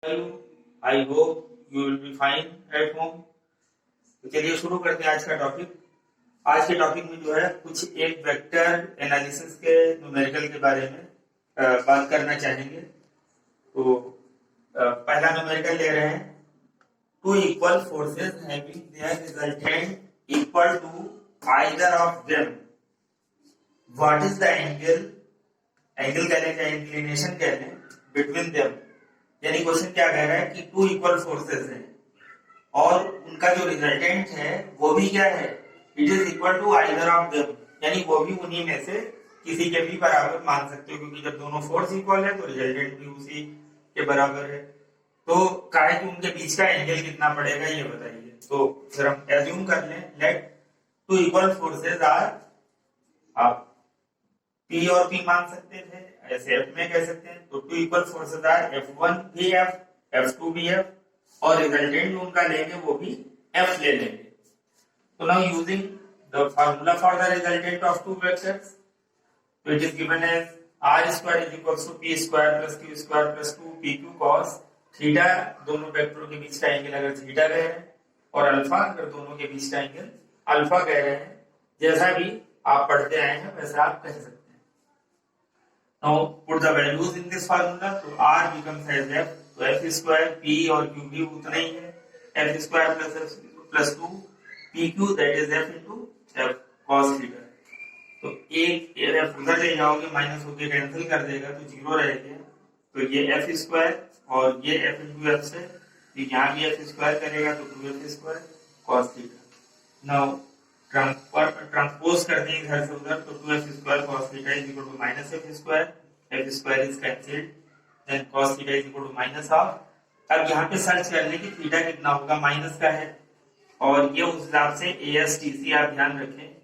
I hope you will be fine at home. तो चलिए शुरू करते हैं आज का टॉपिक। आज के टॉपिक में जो है कुछ एक वेक्टर एनालिसिस के न्यूमेरिकल के बारे में बात करना चाहेंगे। तो पहला न्यूमेरिकल ले रहे हैं, two equal forces having their resultant equal to either of them, what is the angle, angle कह लें या इंक्लिनेशन कह लें, बिटवीन देम। यानी क्वेश्चन क्या कह रहा है कि टू इक्वल फोर्सेस हैं और उनका जो रिजल्टेंट है वो भी क्या है, it is equal to either of them, यानी वो भी उन्हीं में से किसी के भी बराबर मान सकते हो, क्योंकि जब दोनों फोर्स इक्वल है तो रिजल्टेंट भी उसी के बराबर है। तो कहा है कि उनके बीच का एंगल कितना पड़ेगा ये बताइए। तो फिर हम एज्यूम कर लें, let two equal forces are, आप P और P मान सकते थे, ऐसे F में कह सकते हैं। तो to equal forces are F1 भी F, F2 भी F, और रिजल्टेंट जो उनका लेंगे वो भी F ले लेंगे। तो now using the formula for the resultant of two vectors, तो it is given as R square is equals to P square plus Q square plus 2PQ cos theta. दोनों वेक्टरों के बीच का एंगल अगर थीटा कह रहे हैं और अल्फा अगर दोनों के बीच का एंगल अल्फा कह रहे हैं, जैसा भी आप पढ़ते आए हैं वैसा आप कह सकते हैं। Now put the values in this formula, तो R becomes as F, तो F square P और Q भी उतना ही है, F square plus 2 PQ that is F into F cos theta। तो एक F उधर ले जाओगे माइनस होके कैंसिल कर देगा तो जीरो रहेगा, तो ये F स्क्वायर और ये F into F से यहाँ भी F स्क्वायर करेगा तो 2F square cos theta. Now transpose कर दें इधर से उधर, तो 2F square cos theta is equal to minus F square, F square is cancelled, then cos theta is equal to minus half. अब यहाँ पे सर्च कर लें कि थीटा कितना होगा, माइनस का है, और ये उस हिसाब से ASTC आप ध्यान रखें,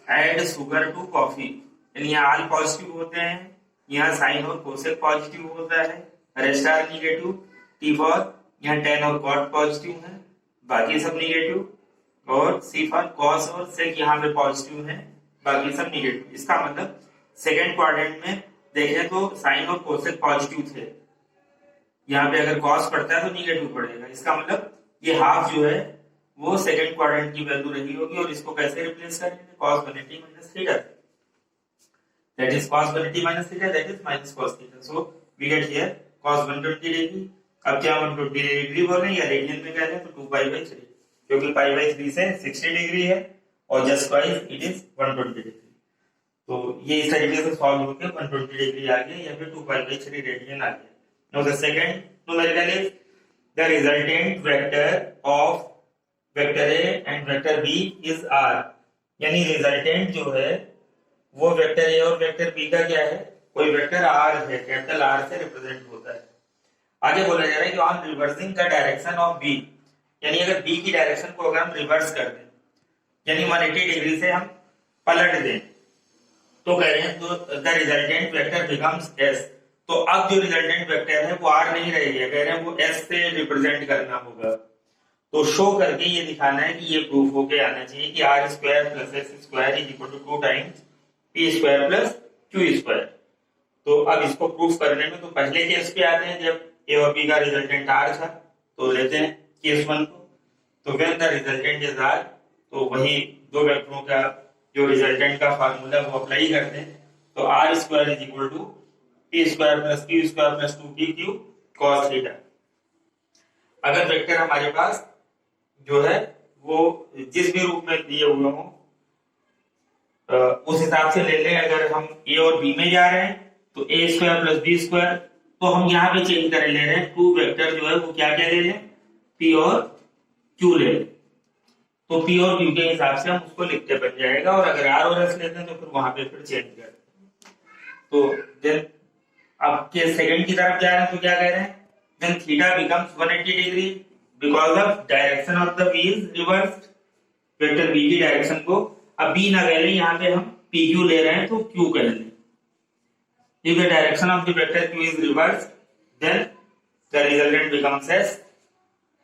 ऐड शुगर टू कॉफी, यानी यहाँ आल पॉजिटिव होते हैं, यहाँ साइन और कोसेक पॉजिटिव होता है, rest are negative, t for यहाँ टेन और कॉट पॉजिटिव है, बाकी सब निगेटिव, और सी फॉर कॉस और सेक यहाँ पे पॉजिटिव है, बाकी सब निगेटिव। इसका मतलब सेकेंड क्वाड्रेंट में देखें तो साइन और कोसेक पॉजिटिव थे, यहाँ पे अगर कॉस पड़ता है तो निगेटिव पड़ेगा। इसका मतलब ये हाफ जो है वो सेकेंड क्वाड्रेंट की वैल्यू रही होगी, और इसको कैसे रिप्लेस करेंगे, cos 180 minus theta, that is cos 180 minus theta, that is minus cos theta, so we get here cos 120 degree. अब क्या 120 डिग्री बोल रहे हैं या रेडियन में कह रहे हैं, तो 2π/3, क्योंकि π/3 से 60 डिग्री है और just twice it is 120 degree. तो ये इस तरीके से सॉल्व होकर 120 डिग्री आ गया, या फिर 2π/3 रेडियन आ गया। Now the second numerical is the resultant vector of vector A and vector B is R, यानी रिजल्टेंट जो है वो वेक्टर A और वेक्टर B का क्या है, कोई वेक्टर R है, कैपिटल R से रिप्रेजेंट होता है। आगे बोला जा रहा है कि on reversing the direction of B, यानी अगर B की डायरेक्शन को अगर हम रिवर्स कर दें, यानी 180 डिग्री से हम पलट दें, तो कह रहे हैं तो the resultant vector becomes S। तो अब जो रिजल्टेंट वेक्टर है वो R नहीं रहेगी, कह रहे हैं वो S से रिप्रेजेंट करना होगा। तो शो करके ये दिखाना है कि ये प्रूफ होके आना चाहिए कि R square plus S square is equal to 2 times P square plus Q square. तो अब इसको प्रूफ करने में तो पहले केस पे आते हैं, जब A और B का रिजल्टेंट R था, तो लेते हैं केस 1 को। तो when the resultant is R, तो वही दो वेक्टरों का जो रिजल्टेंट का फार्मूला वो अप्लाई करते हैं। तो R square is equal to P square plus Q square plus 2PQ cos theta. अगर वेक्टर हमारे पास जो है वो जिस भी रूप में दिए हुए हों उस हिसाब से ले लें। अगर हम A और B में जा रहे हैं तो A square plus B square, तो हम यहाँ पे चेंज कर ले रहे हैं, टू वेक्टर जो है वो क्या क्या ले लें, P और Q ले लें। तो P और Q के हिसाब से हम उसको लिखते बन जाएगा, और अगर R और S लेते हैं तो फिर वहां पे फिर चेंज कर। तो देन अब के सेकंड की तरफ जा रहे हैं तो क्या कह रहे हैं, then theta becomes 180 degree because of direction of the B is reversed, vector B की डायरेक्शन को अब B ना कह लें, यहाँ पे हम PQ ले रहे हैं तो Q कह लें। If the direction of the vector Q is reversed, then the resultant becomes S।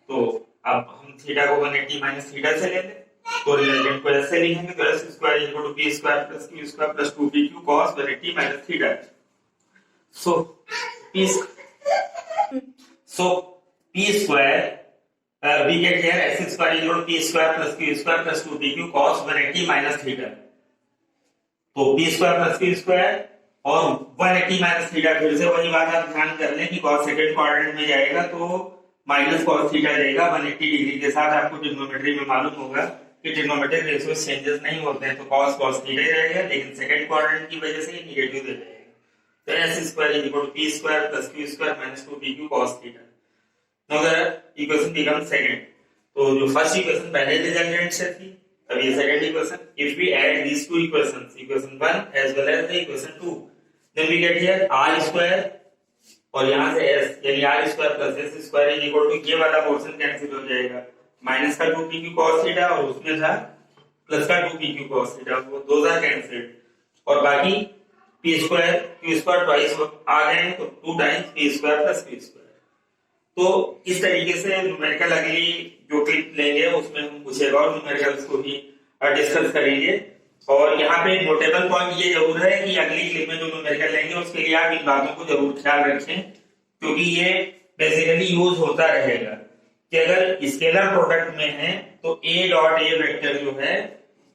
तो अब हम थीटा को 180 माइनस थीटा से ले लें, तो रिजल्टेंट को S से लिखेंगे, तो S square equal to P square plus Q square plus 2PQ cos 180 minus theta. So P so p square we get here x square is equal to p square plus q square plus 2pq cos 180 minus theta। तो p square plus q square और 180 minus theta, फिर से वही बात आप ध्यान कर लें कि cos सेकंड क्वाड्रेंट में जाएगा तो माइनस cos थीटा जाएगा 180 डिग्री के साथ। आपको ट्रिग्नोमेट्री में मालूम होगा कि ट्रिग्नोमेट्रिक रेशियो चेंजेस नहीं होते हैं, तो cos थीटा ही रहेगा, लेकिन सेकंड क्वाड्रेंट की वजह से ये नेगेटिव दे जाएगा। तो s square is equal to p square plus q square minus 2pq cos theta। Now the equation becomes second। तो जो फर्स्ट इक्वेशन पहले रिजल्टेंट से थी, अब ये second equation. If we add these two equations, equation 1 as well as the equation 2, then we get here r square और यहाँ से s, यानी r square plus s square is equal to, ये वाला पोर्शन कैंसिल हो जाएगा, minus का 2pq cos theta और उसमें था प्लस का 2pq cos थीटा, वो दो आर कैंसिल्ड और बाकी p square q square twice आ गए हैं, तो 2 times p square plus q square. तो इस तरीके से न्यूमेरिकल अगली जो क्लिप लेंगे उसमें हम कुछ और न्यूमेरिकल्स को भी डिस्कस करेंगे। और यहाँ पे नोटेबल पॉइंट ये जरूर है कि अगली क्लिप में जो न्यूमेरिकल लेंगे उसके लिए आप इन बातों को जरूर ख्याल रखें, क्योंकि ये बेसिकली यूज होता रहेगा कि अगर स्केलर प्रोडक्ट में है तो a डॉट a वेक्टर जो है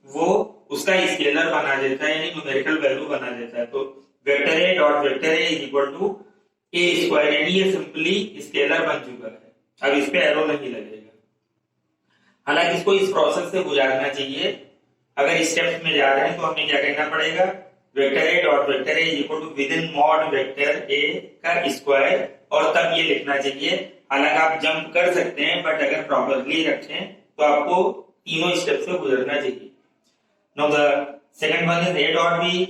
वो उसका स्केलर बना देता है, यानी न्यूमेरिकल वैल्यू बना देता है। तो vector a dot vector a is equal to a square, यानी ये सिंपली स्केलर बन चुका है, अब इस पे एरो नहीं लगेगा। हालांकि इसको इस प्रोसेस से गुजारना चाहिए। अगर स्टेप्स में जा रहे हैं तो हमें क्या कहना पड़ेगा, vector a dot vector a is equal to with in mod vector a का स्क्वायर, और तब ये लिखना चाहिए। हालांकि आप जंप कर सकते हैं, बट अगर प्रॉपरली रखें तो आपको तीनों स्टेप से गुजरना चाहिए। Now the second one is a dot b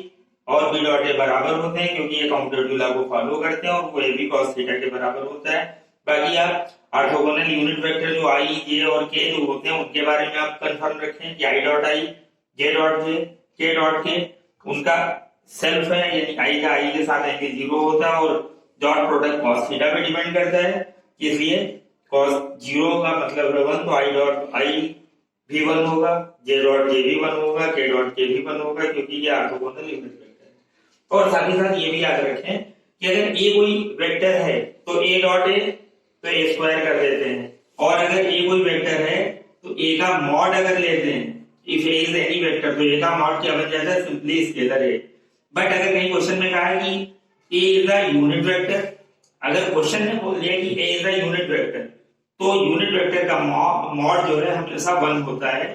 और b डॉट a बराबर होते हैं, क्योंकि ये कम्यूटेटिव लॉ को फॉलो करते हैं और वो a b cos थीटा के बराबर होता है। बाकी आप ऑर्थोगोनल यूनिट वेक्टर जो i, j और k जो होते हैं उनके बारे में आप कंफर्म रखें कि i dot i, j dot j, k dot k उनका सेल्फ है, यानी i का i के साथ एंगल 0 होता है और डॉट प्रोडक्ट cos थीटा पे डिपेंड करता है, इसलिए cos 0 का मतलब है 1, तो i डॉट i भी 1 होगा, j डॉट j भी 1 होगा, k डॉट k भी 1 होगा, क्योंकि ये ऑर्थोगोनल यूनिट वेक्टर है। और साथ ही साथ ये भी याद रखें कि अगर a कोई वेक्टर है तो a डॉट a तो a स्क्वायर कर देते हैं, और अगर a कोई वेक्टर है तो a का मॉड अगर लेते हैं, if a is any vector, तो a का मॉड क्या बन जाता है, सिंपली स्केलर है। बट अगर कहीं क्वेश्चन में कहा है कि a is a unit vector, अगर क्वेश्चन में बोल दिया कि a is a unit vector, तो यूनिट वेक्टर का मॉड जो है हमेशा 1 होता है,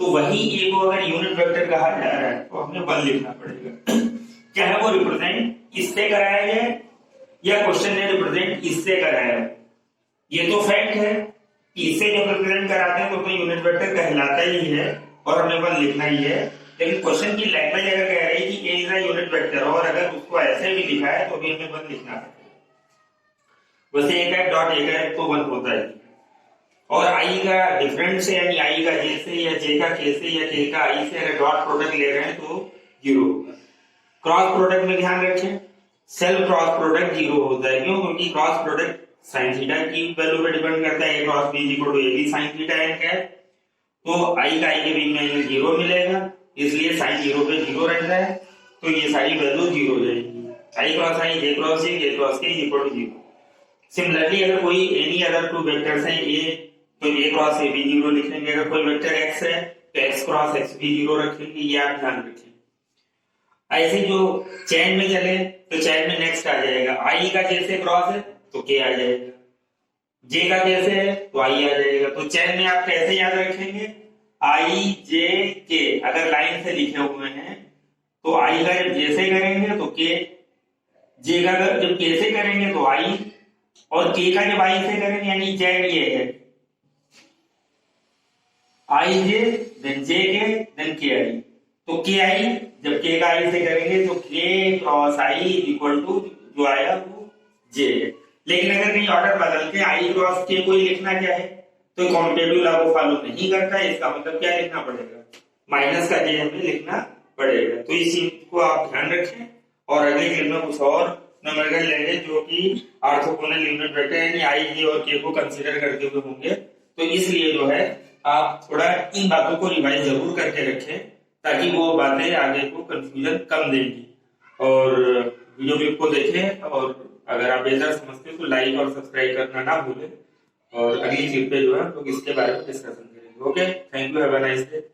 तो वही a को अगर यूनिट वेक्टर कहा जा रहा है तो हमें 1 लिखना पड़ेगा। क्या है वो रिप्रेजेंट इससे कराया है या क्वेश्चन ने रिप्रेजेंट इससे कराया है, ये तो फैक्ट है कि इससे जब रिप्रेजेंट कराते हैं तो यूनिट वेक्टर कहलाता ही है और हमें 1 लिखना ही है। लेकिन क्वेश्चन की लैंग्वेज अगर कह रही है कि a is a unit vector और अगर उसको ऐसे भी लिखा है तो भी हमें 1 लिखना है। वैसे a का डॉट a का तो 1 होता है, और i का डिफरेंट से, यानी i का j से या j का k से या k का i से अगर डॉट प्रोडक्ट ले रहे हैं तो 0 होगा। क्रॉस प्रोडक्ट में ध्यान रखें, सेल्फ क्रॉस प्रोडक्ट 0 होता है, क्यों, क्योंकि क्रॉस प्रोडक्ट sin थीटा की वैल्यू पे डिपेंड करता है, a cross b is equal to ab sin theta n है, तो i का i के बीच में 0 मिलेगा, इसलिए sin 0 पे 0 रहता है, तो ये सारी वैल्यू 0 हो जाएगी। i cross i, j cross j, k cross k is equal to 0। Similarly अगर कोई एनी अदर टू वेक्टर्स हैं a, तो a क्रॉस a भी 0 लिख लेंगे। अगर कोई वेक्टर x है तो x क्रॉस x भी 0 रखेंगे, ये आप ध्यान रखें। ऐसे जो चैन में चले तो चैन में नेक्स्ट आ जाएगा, i का j से क्रॉस है तो k आ जाएगा, j का j से है तो i आ जाएगा। तो चैन में आप कैसे याद रखेंगे, i j k अगर लाइन से लिखे हुए हैं तो i का जब j से करेंगे तो k, j का जब k से करेंगे तो i, और k का जब i से करेंगे, यानी चैन ये है i j then j k then k i, तो k i जब k का i से करेंगे तो k cross i is equal to जो आएगा वो j है। लेकिन अगर कहीं ऑर्डर बदल के i क्रॉस k कोई लिखना क्या है तो कम्यूटेटिव लॉ को फॉलो नहीं करता है, इसका मतलब क्या लिखना पड़ेगा, माइनस का j हमें लिखना पड़ेगा। तो इस चीज को आप ध्यान रखें, और अगले क्लिप में कुछ और न्यूमेरिकल लेंगे जो कि ऑर्थोगोनल यूनिट वेक्टर यानी i j और k को कंसीडर करते हुए होंगे। तो इसलिए जो है आप थोड़ा इन बातों को रिवाइज जरूर करके रखें, ताकि वो बातें आगे को कंफ्यूजन कम देंगी। और वीडियो क्लिप को देखें और अगर आप बेहतर समझते हो तो लाइक और सब्सक्राइब करना ना भूलें। और अगली क्लिप पे जो है हम लोग इसके बारे में डिस्कशन करेंगे। Okay, thank you, have a nice day.